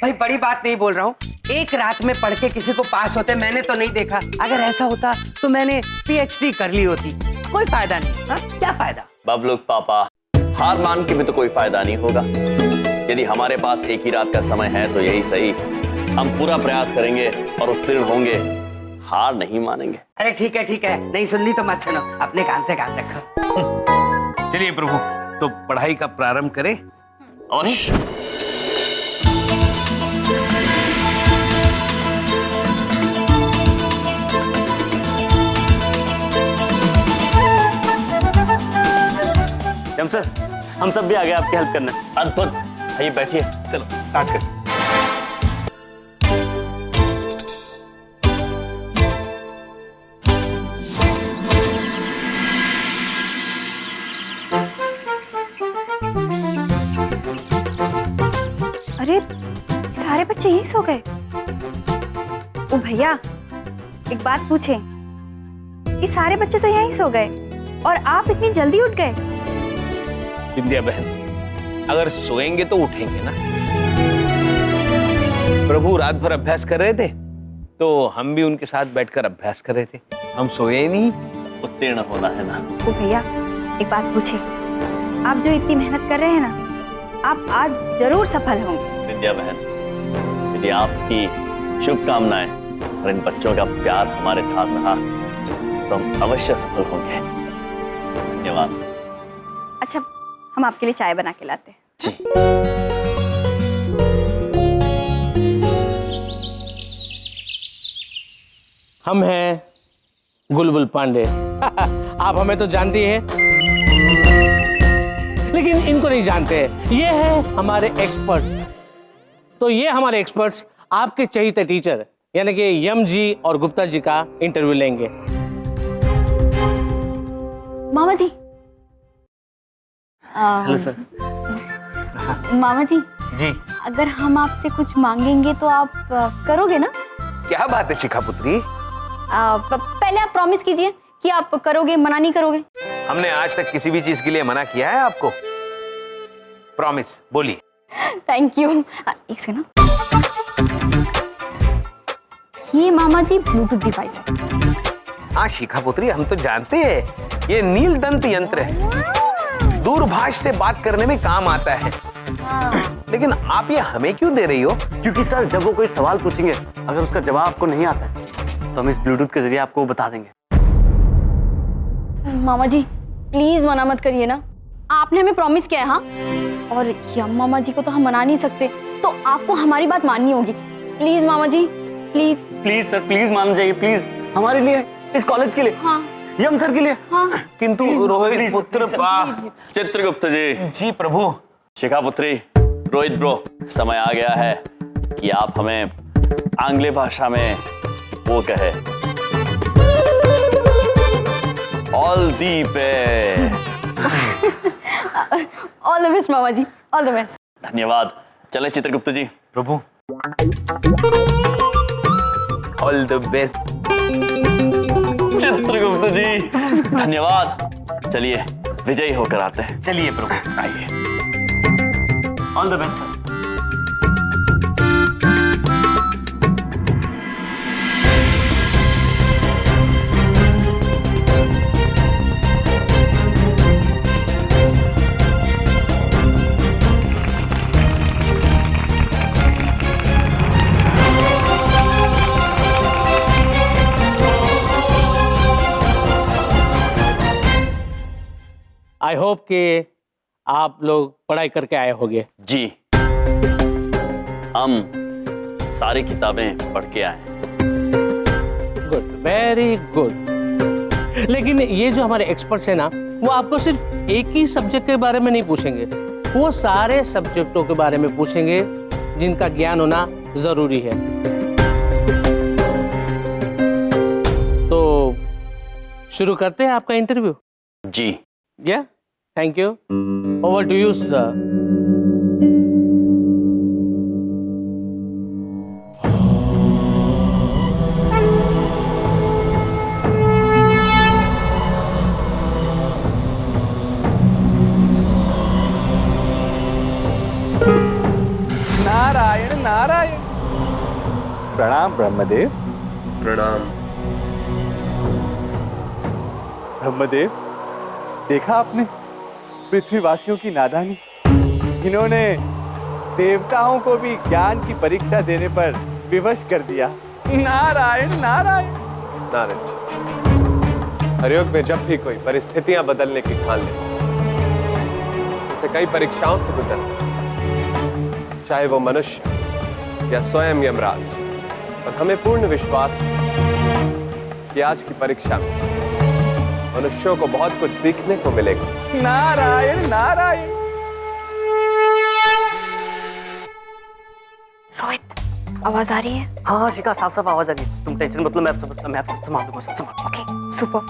भाई बड़ी बात नहीं बोल रहा हूँ, एक रात में पढ़ के किसी को पास होते मैंने तो नहीं देखा। अगर ऐसा होता तो मैंने PhD कर ली होती। कोई फायदा नहीं। हा? क्या फायदा? बबलू पापा, हार मान के भी तो कोई फायदा नहीं होगा। यदि हमारे पास एक ही रात का समय है तो यही सही, हम पूरा प्रयास करेंगे और उत्तीर्ण होंगे, हार नहीं मानेंगे। अरे ठीक है, नहीं सुननी तो मत सुनो, अपने काम से काम रखो। चलिए प्रभु, तो पढ़ाई का प्रारंभ करें। अवश्य। यम सर, हम सब भी आ गए आपकी हेल्प करने। अद्भुत, आइए बैठिए। चलो स्टार्ट करें। अरे सारे बच्चे यहीं सो गए। ओ भैया, एक बात पूछें, ये सारे बच्चे तो यहीं सो गए और आप इतनी जल्दी उठ गए? विंध्या बहन, अगर सोएंगे तो उठेंगे ना। प्रभु रात भर अभ्यास कर रहे थे तो हम भी उनके साथ बैठकर अभ्यास कर रहे थे, हम सोए नहीं। उत्तीर्ण होना है ना। ओ भैया, एक बात पूछे, आप जो इतनी मेहनत कर रहे हैं ना, आप आज जरूर सफल होंगे। विद्या बहन, यदि आपकी शुभकामनाएं और इन बच्चों का प्यार हमारे साथ रहा तो हम अवश्य सफल होंगे। धन्यवाद। अच्छा, हम आपके लिए चाय बना के लाते हैं। जी। हम हैं गुलबुल पांडे। आप हमें तो जानती हैं, लेकिन इनको नहीं जानते हैं। ये हैं हमारे एक्सपर्ट्स। तो ये हमारे एक्सपर्ट्स आपके चहेते टीचर यानी कि यम जी और गुप्ता जी का इंटरव्यू लेंगे। मामा जी। Hello sir. मामा जी, जी। अगर हम आपसे कुछ मांगेंगे तो आप करोगे ना? क्या बात है शिखा पुत्री? पहले आप प्रॉमिस कीजिए कि आप करोगे, मना नहीं करोगे। हमने आज तक किसी भी चीज के लिए मना किया है आपको? प्रॉमिस बोलिए। Thank you. एक सेकंड, ये मामा जी ब्लूटूथ डिवाइस है। हाँ शिखा पुत्री, हम तो जानते हैं ये नील दंत यंत्र है, दूरभाष से बात करने में काम आता है। लेकिन आप ये हमें क्यों दे रही हो? क्योंकि सर, जब वो कोई सवाल पूछेंगे, अगर उसका जवाब आपको नहीं आता है तो हम इस ब्लूटूथ के जरिए आपको बता देंगे। मामा जी प्लीज मना मत करिए ना, आपने हमें प्रॉमिस किया है। हाँ, और यम मामा जी को तो हम मना नहीं सकते, तो आपको हमारी बात माननी होगी। प्लीज मामा जी, प्लीज। प्लीज सर, प्लीज मान जाइए, प्लीज। हमारे लिए, इस कॉलेज के लिए, हाँ यम सर के लिए। हाँ। किंतु रोहित पुत्र, चित्रगुप्त जी। जी प्रभु। शिखा पुत्री, रोहित ब्रो, समय आ गया है कि आप हमें आंग्ल भाषा में वो कहे, all the best. All the best मामा जी, ऑल द बेस्ट। धन्यवाद। चले चित्रगुप्त जी। प्रभु, all the best. Chitragupta ji धन्यवाद। चलिए विजयी होकर आते हैं। चलिए प्रभु, आइए। All the best sir. I hope कि आप लोग पढ़ाई करके आए होंगे। जी, हम सारी किताबें पढ़ के आए। Good, very good. लेकिन ये जो हमारे एक्सपर्ट्स हैं ना, वो आपको सिर्फ एक ही सब्जेक्ट के बारे में नहीं पूछेंगे, वो सारे सब्जेक्टों के बारे में पूछेंगे जिनका ज्ञान होना जरूरी है। तो शुरू करते हैं आपका इंटरव्यू। जी। Yeah, thank you. Over to you, sir. Narayan Narayan. प्रणाम ब्रह्मदेव। प्रणाम। ब्रह्मदेव, देखा आपने पृथ्वीवासियों की नादानी। इन्होंने देवताओं को भी ज्ञान की परीक्षा देने पर विवश कर दिया। नारायण नारायण। नारायण जी, हरयोग में जब भी कोई परिस्थितियां बदलने की ठान ले, उसे कई परीक्षाओं से गुजरना, चाहे वो मनुष्य या स्वयं यमराज। और हमें पूर्ण विश्वास है कि आज की परीक्षा में मनुष्यों को बहुत कुछ सीखने को मिलेगा। नारायण नारायण। रोहित, आवाज आ रही है? हाँ शिखा, साफ साफ आवाज आ रही है। तुम टेंशन मतलब मैं आपसे संभाल दूंगा, सब संभाल। Okay, super.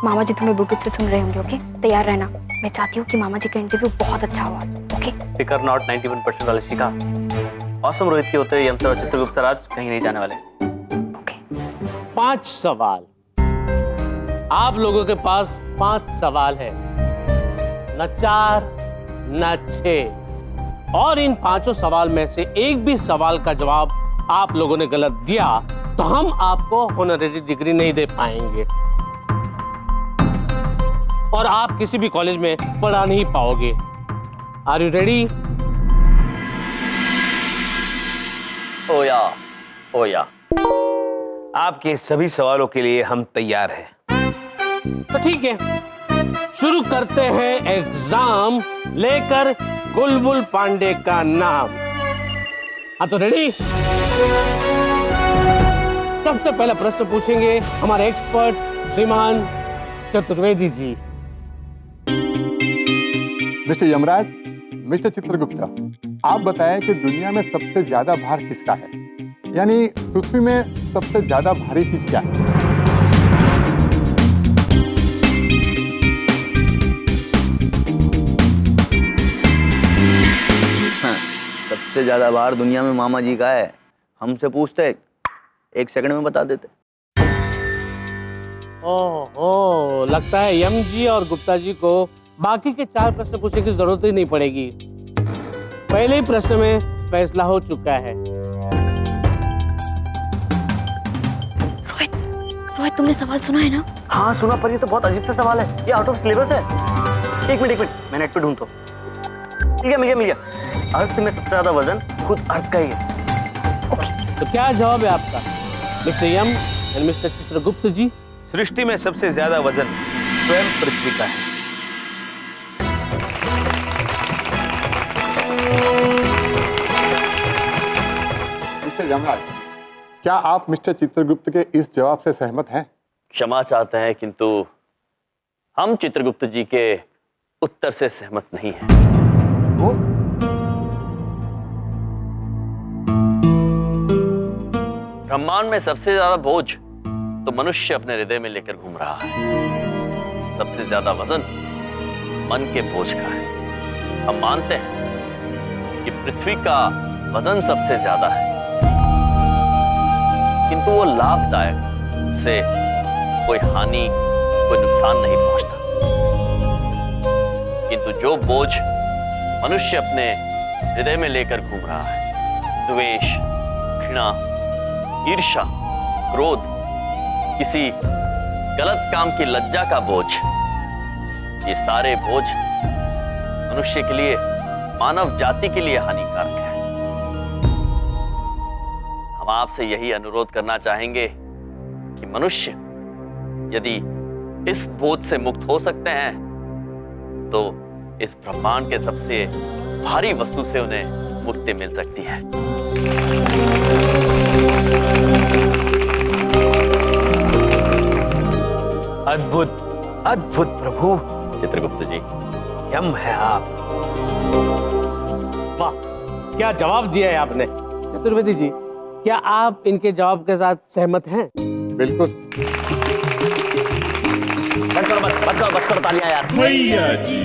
मामा जी तुम्हें ब्लूटूथ से सुन रहे होंगे। ओके, तैयार रहना। मैं चाहती हूँ कि मामा जी का इंटरव्यू बहुत अच्छा हो आज। ओके, फिकर नॉट 91% वाले शिखा। औसम रोहित के होते यम सर और चित्रगुप्त सर आज कहीं नहीं जाने वाले। ओके। 5 सवाल। आप लोगों के पास 5 सवाल है, न 4 न 6। और इन 5 सवाल में से एक भी सवाल का जवाब आप लोगों ने गलत दिया तो हम आपको ऑनरेरी डिग्री नहीं दे पाएंगे और आप किसी भी कॉलेज में पढ़ा नहीं पाओगे। Are you ready? ओया ओया, आपके सभी सवालों के लिए हम तैयार हैं। तो ठीक है, शुरू करते हैं एग्जाम लेकर बुलबुल पांडे का नाम। हाँ तो रेडी? सबसे पहला प्रश्न पूछेंगे हमारे एक्सपर्ट श्रीमान चतुर्वेदी जी। मिस्टर यमराज, मिस्टर चित्रगुप्ता, आप बताएं कि दुनिया में सबसे ज्यादा भार किसका है? यानी पृथ्वी में सबसे ज्यादा भारी चीज क्या है? सबसे ज्यादा भार दुनिया में मामा जी का है। हमसे पूछते 1 सेकंड में बता देते। ओहो, लगता है यम जी और गुप्ता जी को बाकी के 4 प्रश्न पूछने की जरूरत ही नहीं पड़ेगी। पहले ही प्रश्न में फैसला हो चुका है। रोहित, तुमने सवाल सुना है ना? हाँ सुना, पर ये तो बहुत अजीब सा सवाल है। ये आउट ऑफ सिलेबस है। एक मिनट मैं नेट पे ढूंढता हूँ। मिल गया। अर्थ में सबसे ज्यादा वजन खुद अर्थ का ही है। तो क्या जवाब है आपका mister Yam and mister Chitragupt ji? सृष्टि में सबसे ज्यादा वजन स्वयं पृथ्वी का है। मिस्टर यमराज, क्या आप मिस्टर चित्रगुप्त के इस जवाब से सहमत हैं? क्षमा चाहते हैं, किंतु हम चित्रगुप्त जी के उत्तर से सहमत नहीं हैं। ब्रह्मांड में सबसे ज्यादा बोझ तो मनुष्य अपने हृदय में लेकर घूम रहा है। सबसे ज्यादा वजन मन के बोझ का है। हम मानते हैं कि पृथ्वी का वजन सबसे ज्यादा है, किंतु वो लाभदायक, से कोई हानि, कोई नुकसान नहीं पहुंचता। किंतु जो बोझ मनुष्य अपने हृदय में लेकर घूम रहा है, द्वेष, घृणा, ईर्ष्या, क्रोध, किसी गलत काम की लज्जा का बोझ, ये सारे बोझ मनुष्य के लिए, मानव जाति के लिए हानिकारक है। हम आपसे यही अनुरोध करना चाहेंगे कि मनुष्य यदि इस बोझ से मुक्त हो सकते हैं तो इस ब्रह्मांड के सबसे भारी वस्तु से उन्हें मुक्ति मिल सकती है। अद्भुत अद्भुत प्रभु। चित्रगुप्त जी, यम है आप। वाह, क्या जवाब दिया है आपने। चतुर्वेदी जी, क्या आप इनके जवाब के साथ सहमत हैं? बिल्कुल। बस करो तालियां यार।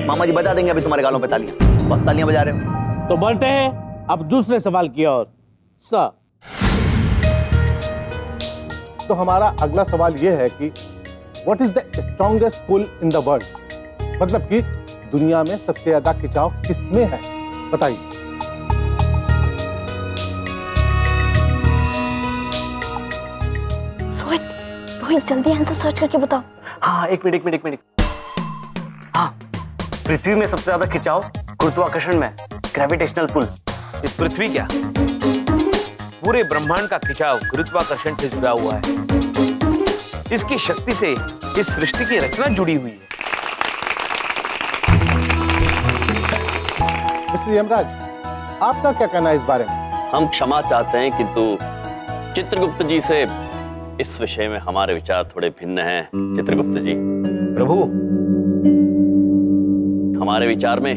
मामा जी बता देंगे अभी तुम्हारे गालों पे तालियां। बहुत तालियां बजा रहे हो। तो बढ़ते हैं अब दूसरे सवाल की ओर। सर, तो हमारा अगला सवाल यह है कि what is the strongest pul in the world? मतलब कि दुनिया में सबसे ज्यादा खिंचाव किसमें है, बताइए। रोहित जल्दी आंसर सर्च करके बताओ। हाँ एक मिनट। हाँ, पृथ्वी में सबसे ज्यादा खिंचाव गुरुत्वाकर्षण में, ग्रेविटेशनल पुल। ये पृथ्वी क्या, पूरे ब्रह्मांड का खिंचाव गुरुत्वाकर्षण से जुड़ा हुआ है। इसकी शक्ति से इस सृष्टि की रचना जुड़ी हुई है। मिस्टर यमराज, आपका क्या कहना है इस बारे में? हम क्षमा चाहते हैं, किंतु चित्रगुप्त जी से इस विषय में हमारे विचार थोड़े भिन्न हैं। चित्रगुप्त जी, प्रभु, हमारे विचार में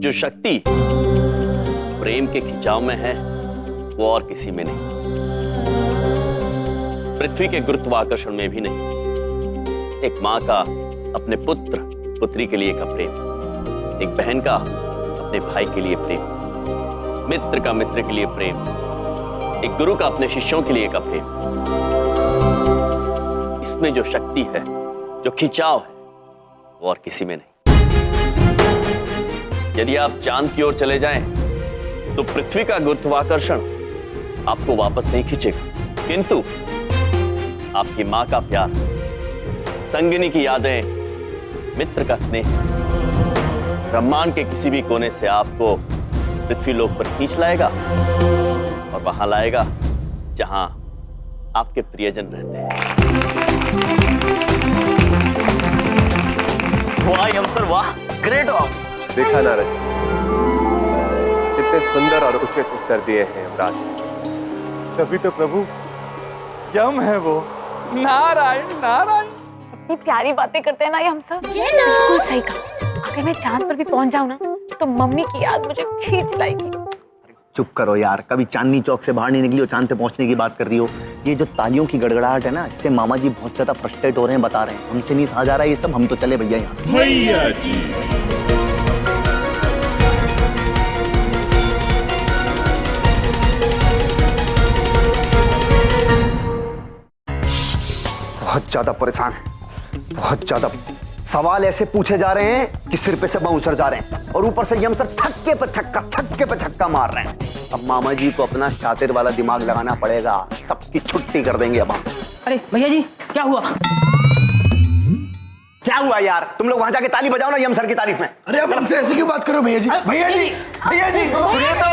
जो शक्ति प्रेम के खिंचाव में है वो और किसी में नहीं, पृथ्वी के गुरुत्वाकर्षण में भी नहीं। एक मां का अपने पुत्र पुत्री के लिए का प्रेम, एक बहन का अपने भाई के लिए प्रेम, मित्र का मित्र के लिए प्रेम, एक गुरु का अपने शिष्यों के लिए का प्रेम, इसमें जो शक्ति है, जो खिंचाव है, वो और किसी में नहीं। यदि आप चांद की ओर चले जाएं, तो पृथ्वी का गुरुत्वाकर्षण आपको वापस नहीं खींचेगा, किंतु आपकी मां का प्यार, संगिनी की यादें, मित्र का स्नेह ब्रह्मांड के किसी भी कोने से आपको पृथ्वी लोक पर खींच लाएगा और वहां लाएगा जहां आपके प्रियजन रहते हैं। वाह यमसर वाह, ग्रेट हो। देखा नारद, कितने सुंदर और उचित उत्तर दिए हैं यमराज। तभी तो प्रभु यम है वो। नारायण नारायण। इतनी प्यारी बातें करते हैं ना ये हम सब। बिल्कुल सही कहा। अगर मैं चांद पर भी पहुंच जाऊं ना तो मम्मी की याद मुझे खींच लाएगी। चुप करो यार, कभी चांदनी चौक से बाहर नहीं निकली हो, चांद पे पहुंचने की बात कर रही हो। ये जो तालियों की गड़गड़ाहट है ना, इससे मामा जी बहुत ज्यादा फ्रस्ट्रेट हो रहे हैं, बता रहे हैं। हमसे नहीं सहा जा रहा है ये सब, हम तो चले भैया यहाँ से। भैया जी बहुत ज्यादा परेशान है, बहुत ज्यादा। सवाल ऐसे पूछे जा रहे हैं कि सिर पे से बाउंसर जा रहे हैं और ऊपर से यम सर छक्के पे छक्का मार रहे हैं। अब मामा जी को अपना शातिर वाला दिमाग लगाना पड़ेगा, सबकी छुट्टी कर देंगे अब हम। अरे भैया जी क्या हुआ? क्या हुआ यार? तुम लोग वहां जाके ताली बजाओ ना यम सर की तारीफ में। अरे अब हमसे ऐसे क्यों बात करो भैया जी? भैया जी सुनिए तो।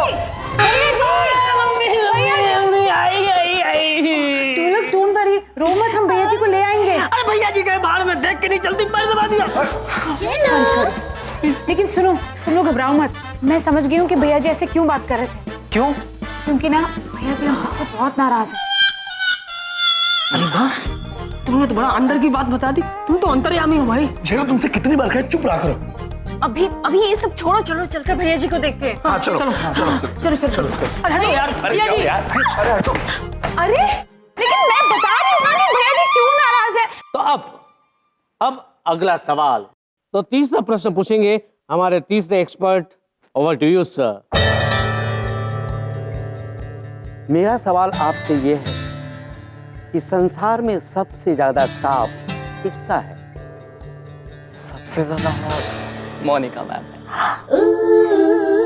तुम लोग टून पर ही रो मत, हम भैया जी को ले आएंगे। अरे भैया जी गए बाहर में, देख के नहीं चलती, पैर दबा दिया। लेकिन सुनो, तुम लोग घबराओ मत। मैं समझ गई हूँ कि भैया जी ऐसे क्यों बात कर रहे थे। क्यों? क्योंकि ना भैया जी हम सबसे बहुत नाराज है। अरे वाह, तुमने तो बड़ा अंदर की बात बता दी। तुम तो अंतर्यामी हो भाई। झेलो, तुमसे कितनी बार कहा चुप रहा करो। अभी ये सब छोड़ो, चलो चलकर भैया जी को देखते हैं। हाँ चलो चलो। चलो। अरे यार भैया जी। अरे लेकिन मैं बता रही हूँ ना कि भैया जी क्यों नाराज है। तो अब अगला सवाल, तो तीसरा प्रश्न पूछेंगे हमारे तीसरे expert. Over to you sir. मेरा सवाल आपसे ये है कि संसार में सबसे ज्यादा ताप किसका है? सबसे ज्यादा मोनिका मैम।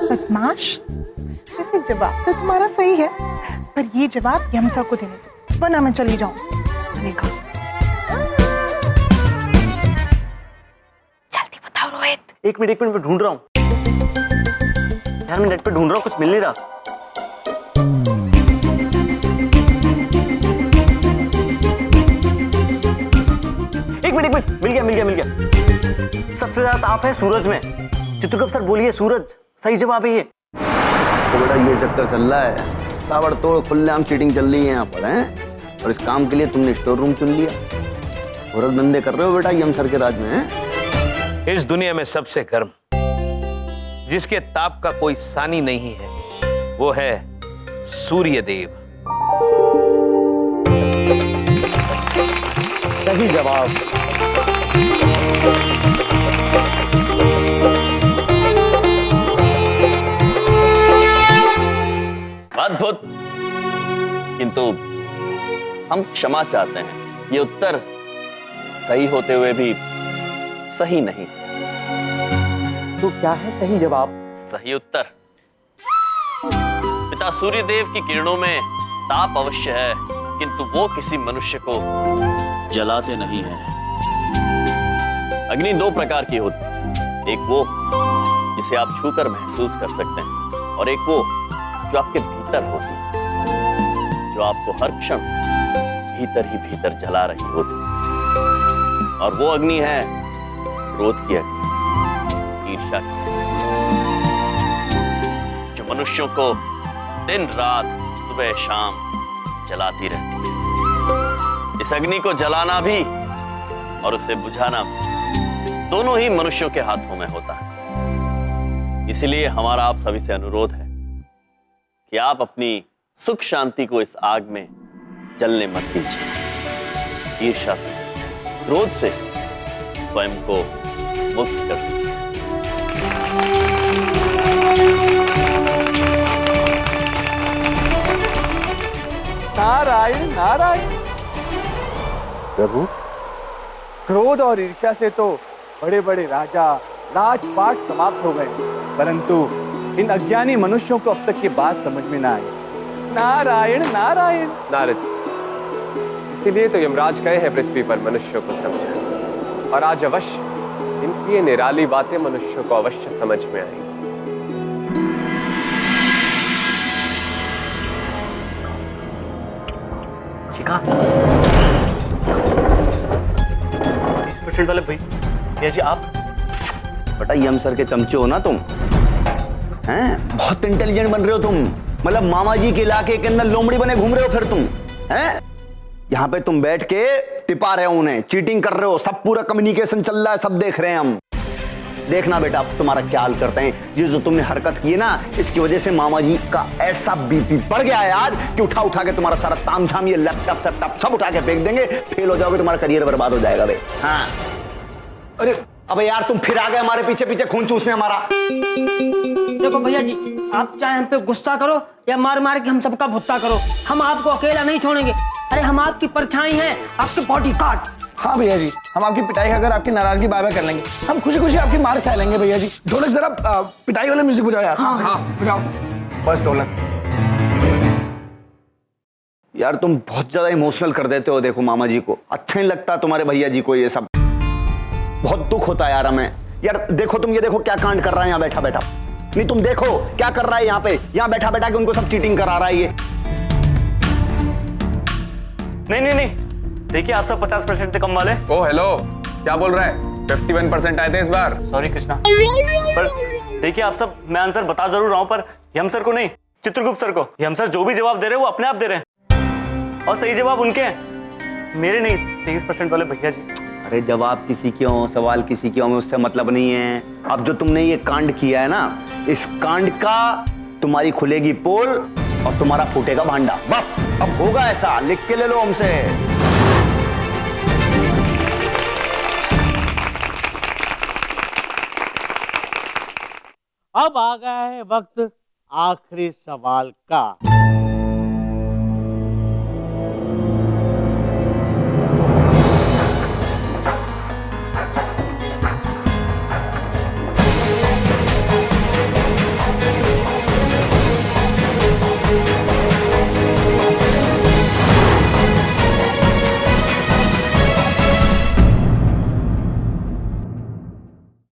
बदमाश, वैसे जवाब तो तुम्हारा सही है, पर ये जवाब यमसा को देने दो, वरना मैं चली जाऊं। देखो जल्दी बताओ रोहित। एक मिनट मैं ढूंढ रहा हूँ यार, मैं नेट पे ढूंढ रहा हूँ, कुछ मिल नहीं रहा। एक मिनट मिल गया। सबसे ज्यादा ताप है सूरज में। चित्रगुप्त सर बोलिए, सूरज सही जवाब है ये। तो बेटा ये चक्कर चल रहा है, ताबड़तोड़ खुलेआम चीटिंग चल रही है यहाँ पर, हैं? और इस काम के लिए तुमने स्टोर रूम चुन लिया, औरत धंधे कर रहे हो बेटा यम सर के राज में, हैं? इस दुनिया में सबसे गर्म, जिसके ताप का कोई सानी नहीं है, वो है सूर्य देव। सही जवाब। अद्भुत, किंतु हम क्षमा चाहते हैं, ये उत्तर सही होते हुए भी सही नहीं। तो क्या है सही जवाब? सही उत्तर पिता सूर्यदेव की किरणों में ताप अवश्य है, किंतु वो किसी मनुष्य को जलाते नहीं हैं। अग्नि दो प्रकार की होती है, एक वो जिसे आप छूकर महसूस कर सकते हैं और एक वो जो आपके भीतर होती है, जो आपको हर क्षण भीतर ही भीतर जला रही होती है। और वो अग्नि है क्रोध की अग्नि, ईर्ष्या की, जो मनुष्यों को दिन रात सुबह शाम जलाती रहती है। इस अग्नि को जलाना भी और उसे बुझाना भी दोनों ही मनुष्यों के हाथों में होता है। इसलिए हमारा आप सभी से अनुरोध है कि आप अपनी सुख शांति को इस आग में जलने मत दीजिए। ईर्ष्या से, क्रोध से स्वयं को मुक्त कर दीजिए। नारायण नारायण। प्रभु, क्रोध और ईर्ष्या से तो बड़े बड़े राजा, राजपाट समाप्त हो गए, परंतु इन अज्ञानी मनुष्यों को अब तक ये बात समझ में ना आई। नारायण नारायण। नारद, इसीलिए तो यमराज गए हैं पृथ्वी पर मनुष्यों को समझाने, और आज अवश्य इनकी ये निराली बातें मनुष्यों को अवश्य समझ में आएंगी। शिखा, 30% वाले भैया जी आप? बेटा यम सर के चमचे हो ना तुम, हैं? बहुत इंटेलिजेंट बन रहे हो तुम। मतलब मामा जी के इलाके के अंदर लोमड़ी बने घूम रहे हो फिर तुम, हैं? यहाँ पे तुम बैठ के टिपा रहे हो उन्हें, चीटिंग कर रहे हो, सब पूरा कम्युनिकेशन चल रहा है, सब देख रहे हैं हम। देखना बेटा अब तुम्हारा क्या हाल करते हैं। ये जो तुमने हरकत की है ना, इसकी वजह से मामा जी का ऐसा बीपी बढ़ गया है आज कि उठा उठा के तुम्हारा सारा तामझाम, ये लैपटॉप सेटअप सब उठा के फेंक देंगे, फेल हो जाओगे, तुम्हारा करियर बर्बाद हो जाएगा भाई। हाँ अरे अबे यार तुम फिर आ गए हमारे पीछे पीछे खून चूसने हमारा। देखो भैया जी, आप चाहे हम पे गुस्सा करो या मार मार के हम सबका भुत्ता करो, हम आपको अकेला नहीं छोड़ेंगे। अरे हम आपकी परछाई हैं, आपके बॉडीगार्ड। हाँ भैया जी, हम आपकी पिटाई खाकर आपकी नाराजगी बाय बाय कर लेंगे। हम खुशी खुशी आपकी मार खा लेंगे भैया जी। ढोलक जरा पिटाई वाला म्यूजिक बजाओ यार। हाँ बजाओ बस ढोलक। यार तुम बहुत ज्यादा इमोशनल कर देते हो, देखो मामा जी को अच्छा नहीं लगता, तुम्हारे भैया जी को ये सब बहुत दुख होता है यार हमें। यार देखो तुम, ये देखो क्या कांड कर रहा है यहाँ बैठा बैठा। नहीं तुम देखो क्या कर रहा है यहाँ पे, यहाँ बैठा बैठा के उनको सब चीटिंग करा रहा है ये। नहीं, देखिए आप सब 50% से कम वाले। ओ हेलो, क्या बोल रहा है? 51% आए थे इस बार। सॉरी कृष्णा, पर देखिए आप सब, मैं आंसर बता जरूर रहा हूँ, पर यम सर को नहीं, चित्रगुप्त सर को। यम सर जो भी जवाब दे रहे हैं वो अपने आप दे रहे हैं, और सही जवाब उनके हैं, मेरे नहीं। 23% वाले भैया जी। अरे जवाब किसी के हो, सवाल किसी के हो, उससे मतलब नहीं है। अब जो तुमने ये कांड किया है ना, इस कांड का तुम्हारी खुलेगी पोल और तुम्हारा फूटेगा भांडा। बस अब होगा ऐसा, लिख के ले लो हमसे। अब आ गया है वक्त आखिरी सवाल का।